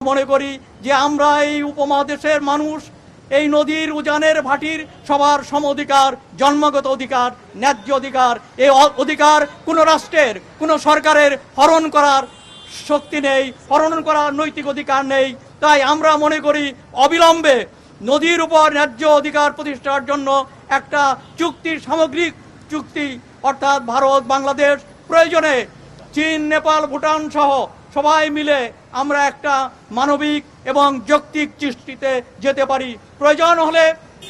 মনে করি যে আমরা এই উপমহাদেশের মানুষ এই নদীর উজানের ভাটির সবার সম অধিকার, জন্মগত অধিকার, ন্যায্য অধিকার। এই অধিকার কোনো রাষ্ট্রের, কোনো সরকারের হরণ করার শক্তি নেই, হরণ করার নৈতিক অধিকার নেই। তাই আমরা মনে করি অবিলম্বে নদীর উপর ন্যায্য অধিকার প্রতিষ্ঠার জন্য একটা চুক্তি, সামগ্রিক চুক্তি, অর্থাৎ ভারত বাংলাদেশ, প্রয়োজনে চীন, নেপাল, ভুটান সহ সবাই মিলে আমরা একটা মানবিক এবং যৌক্তিক চুক্তিতে যেতে পারি। প্রয়োজন হলে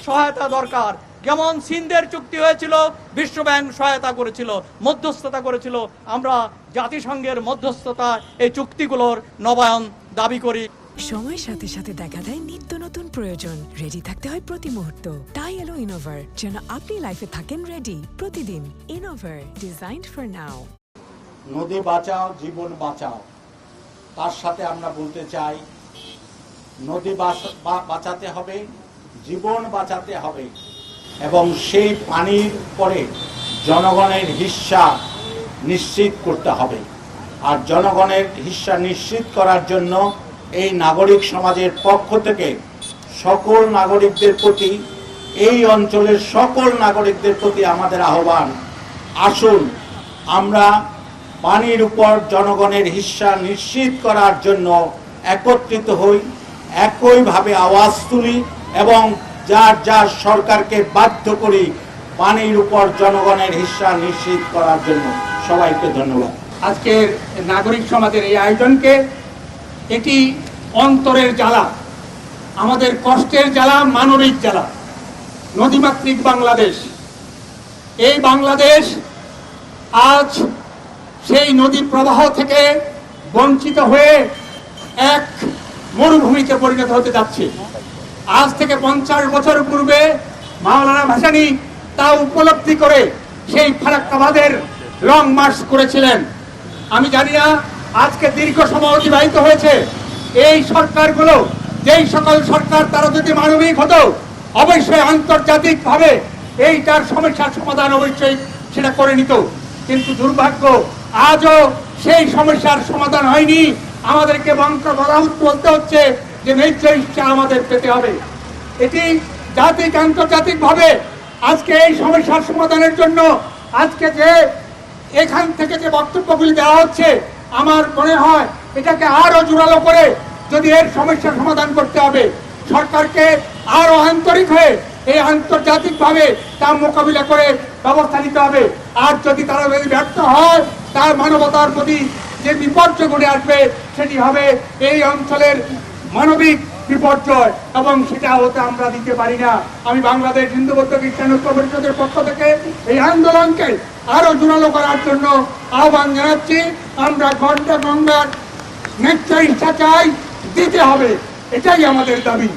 সহায়তা দরকার, যেমন সিন্ধের চুক্তি হয়েছিল, বিশ্বব্যাংক সহায়তা করেছিল, মধ্যস্থতা করেছিল। আমরা জাতিসংঘের মধ্যস্থতা এই চুক্তিগুলোর নবায়ন দাবি করি। সময়ের সাথে সাথে দেখা দেয় নিত্য নতুন প্রয়োজন, রেডি থাকতে হয় প্রতি মুহূর্ত। তাই এলো ইনোভার, যেন আপনি লাইফে থাকেন রেডি প্রতিদিন। Innova, designed for now. নদী বাঁচাও, জীবন বাঁচাও। তার সাথে আমরা বলতে চাই নদী বাঁচাতে হবে, জীবন বাঁচাতে হবে, এবং সেই পানির পরে জনগণের হিস্সা নিশ্চিত করতে হবে। আর জনগণের হিস্সা নিশ্চিত করার জন্য এই নাগরিক সমাজের পক্ষ থেকে সকল নাগরিকদের প্রতি, এই অঞ্চলের সকল নাগরিকদের প্রতি আমাদের আহ্বান, আসুন আমরা পানির উপর জনগণের হিস্সা নিশ্চিত করার জন্য একত্রিত হই, একইভাবে আওয়াজ তুলি এবং যার যার সরকারকে বাধ্য করি পানির উপর জনগণের হিস্সা নিশ্চিত করার জন্য। সবাইকে ধন্যবাদ। আজকের নাগরিক সমাজের এই আয়োজনকে, এটি অন্তরের জ্বালা, আমাদের কষ্টের জ্বালা, মানবিক জ্বালা। নদীমাতৃক বাংলাদেশ, এই বাংলাদেশ আজ সেই নদী প্রবাহ থেকে বঞ্চিত হয়ে এক মরুভূমিতে পরিণত হতে যাচ্ছে। আজ থেকে 50 বছর পূর্বে মাওলানা ভাসানী তা উপলব্ধি করে সেই ফারাক্কাবাদের লং মার্চ করেছিলেন। আমি জানি না আজকে দীর্ঘ সময় অতিবাহিত হয়েছে, এই সরকারগুলো, যেই সকল সরকার তারা যদি মানবিক হতো অবশ্যই আন্তর্জাতিকভাবে এইটার সমস্যার সমাধান অবশ্যই সেটা করে নিত। কিন্তু দুর্ভাগ্য, আজও সেই সমস্যার সমাধান হয়নি। আমাদেরকে বলতে হচ্ছে যে ন্যায্য হিস্সা আমাদের পেতে হবে। এটি জাতিক আন্তর্জাতিকভাবে আজকে এই সমস্যার সমাধানের জন্য আজকে যে এখান থেকে যে বক্তব্যগুলি দেওয়া হচ্ছে, আমার মনে হয় এটাকে আরো জোরালো করে যদি এর সমস্যার সমাধান করতে হবে, সরকারকে আরো আন্তরিক হয়ে এই আন্তর্জাতিকভাবে তা মোকাবিলা করে ব্যবস্থা নিতে হবে। আর যদি তারা ব্যর্থ হয়, তার মানবতার প্রতি যে বিপর্যয় ঘটে আসবে সেটি হবে এই অঞ্চলের মানবিক বিপর্যয়, এবং সেটা হতে আমরা দিতে পারি না। আমি বাংলাদেশ হিন্দু বৌদ্ধ খ্রিস্টান ঐক্য পরিষদের পক্ষ থেকে এই আন্দোলনকে আরো জোরালো করার জন্য আহ্বান জানাচ্ছি। আমরা গঙ্গার ন্যায্য হিস্সা চাই, দিতে হবে, এটাই আমাদের দাবি।